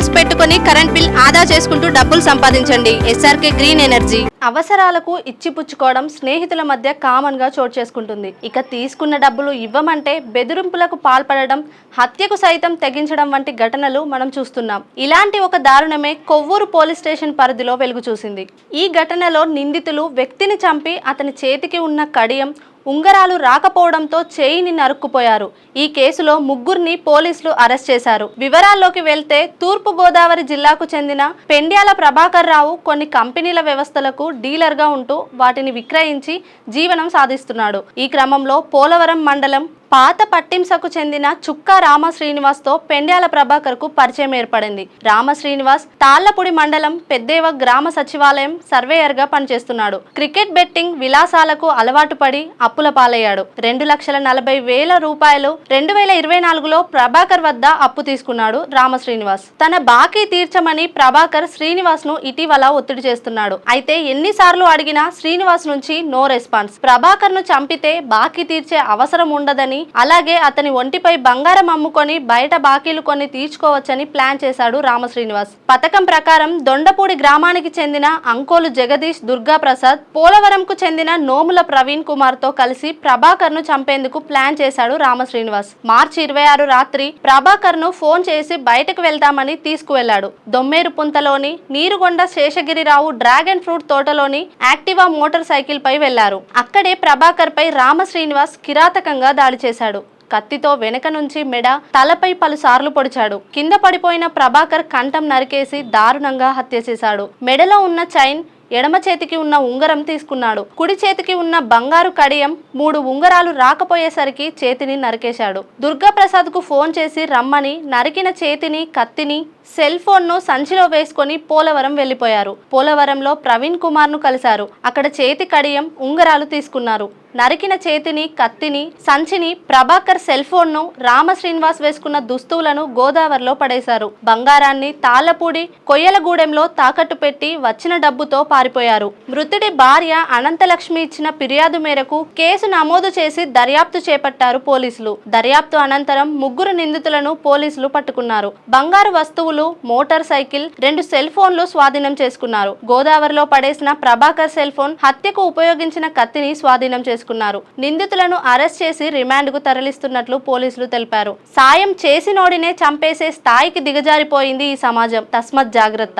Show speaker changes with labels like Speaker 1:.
Speaker 1: Panels పెట్టుకొని current bill ఆదా చేసుకుంటూ డబ్బులు సంపాదించండి. SRK green energy. అవసరాలకు ఇచ్చిపుచ్చుకోవడం స్నేహితుల మధ్య కామన్ గా చోటు చేసుకుంటుంది. ఇక తీసుకున్న డబ్బులు ఇవ్వమంటే బెదిరింపులకు పాల్పడడం, హత్యకు సైతం తెగించడం వంటి ఘటనలు మనం చూస్తున్నాం. ఇలాంటి ఒక దారుణమే కొవ్వూరు పోలీస్ స్టేషన్ పరిధిలో వెలుగు చూసింది. ఈ ఘటనలో నిందితులు వ్యక్తిని చంపి అతని చేతికి ఉన్న కడియం, ఉంగరాలు రాకపోవడంతో చేయిని నరుక్కుపోయారు. ఈ కేసులో ముగ్గురిని పోలీసులు అరెస్ట్ చేశారు. వివరాల్లోకి వెళ్తే తూర్పు గోదావరి జిల్లాకు చెందిన పెండ్యాల ప్రభాకర్ రావు కొన్ని కంపెనీల వ్యవస్థలకు డీలర్ గా ఉంటూ వాటిని విక్రయించి జీవనం సాధిస్తున్నాడు. ఈ క్రమంలో పోలవరం మండలం పాత పట్టింసకు చెందిన చుక్కా రామ శ్రీనివాస్ తో పెండ్యాల ప్రభాకర్ కు పరిచయం ఏర్పడింది. రామ శ్రీనివాస్ తాళ్లపూడి మండలం పెద్దేవ గ్రామ సచివాలయం సర్వేయర్ గా పనిచేస్తున్నాడు. క్రికెట్ బెట్టింగ్ విలాసాలకు అలవాటు పడి అప్పుల పాలయ్యాడు. 2,40,000 రూపాయలు 2024లో ప్రభాకర్ వద్ద అప్పు తీసుకున్నాడు రామ శ్రీనివాస్. తన బాకీ తీర్చమని ప్రభాకర్ శ్రీనివాస్ ను ఇటీవల ఒత్తిడి చేస్తున్నాడు. అయితే ఎన్నిసార్లు అడిగినా శ్రీనివాస్ నుంచి నో రెస్పాన్స్. ప్రభాకర్ ను చంపితే బాకీ తీర్చే అవసరం ఉండదని, అలాగే అతని ఒంటిపై బంగారం అమ్ముకొని బయట బాకీలు కొన్ని తీర్చుకోవచ్చని ప్లాన్ చేశాడు రామ శ్రీనివాస్. పథకం ప్రకారం దొండపూడి గ్రామానికి చెందిన అంకోలు జగదీష్ దుర్గా ప్రసాద్, పోలవరంకు చెందిన నోముల ప్రవీణ్ కుమార్ తో కలిసి ప్రభాకర్ ను చంపేందుకు ప్లాన్ చేశాడు రామ శ్రీనివాస్. మార్చి 26 రాత్రి ప్రభాకర్ ను ఫోన్ చేసి బయటకు వెళ్తామని తీసుకువెళ్లాడు. దొమ్మేరు పుంతలోని నీరుగొండ శేషగిరిరావు డ్రాగన్ ఫ్రూట్ తోటలోని యాక్టివా మోటార్ సైకిల్ పై వెళ్లారు. అక్కడే ప్రభాకర్ పై రామ శ్రీనివాస్ కిరాతకంగా దాడి చేశాడు. కత్తితో వెనక నుంచి మెడ, తలపై పలుసార్లు పొడిచాడు. కింద పడిపోయిన ప్రభాకర్ కంఠం నరికేసి దారుణంగా హత్య చేశాడు. మెడలో ఉన్న చైన్, ఎడమ చేతికి ఉన్న ఉంగరం తీసుకున్నాడు. కుడి చేతికి ఉన్న బంగారు కడియం, 3 ఉంగరాలు రాకపోయేసరికి చేతిని నరికేశాడు. దుర్గా ప్రసాద్ కు ఫోన్ చేసి రమ్మని నరికిన చేతిని, కత్తిని, సెల్ ఫోన్ ను సంచిలో వేసుకొని పోలవరం వెళ్లిపోయారు. పోలవరంలో ప్రవీణ్ కుమార్ ను కలిశారు. అక్కడ చేతి కడియం, ఉంగరాలు తీసుకున్నారు. నరికిన చేతిని, కత్తిని, సంచిని, ప్రభాకర్ సెల్ ఫోన్ ను, రామ శ్రీనివాస్ వేసుకున్న దుస్తువులను గోదావరిలో పడేశారు. బంగారాన్ని తాళ్లపూడి కొయ్యలగూడెంలో తాకట్టు పెట్టి వచ్చిన డబ్బుతో పారిపోయారు. మృతుడి భార్య అనంతలక్ష్మి ఇచ్చిన ఫిర్యాదు మేరకు కేసు నమోదు చేసి దర్యాప్తు చేపట్టారు పోలీసులు. దర్యాప్తు అనంతరం 3 నిందితులను పోలీసులు పట్టుకున్నారు. బంగారు వస్తువులు, మోటార్ సైకిల్, 2 సెల్ ఫోన్లు స్వాధీనం చేసుకున్నారు. గోదావరిలో పడేసిన ప్రభాకర్ సెల్ ఫోన్, హత్యకు ఉపయోగించిన కత్తిని స్వాధీనం చేసుకున్నారు. నిందితులను అరెస్ట్ చేసి రిమాండ్ కు తరలిస్తున్నట్లు పోలీసులు తెలిపారు. సాయం చేసినోడినే చంపేసే స్థాయికి దిగజారిపోయింది ఈ సమాజం. తస్మత్ జాగ్రత్త.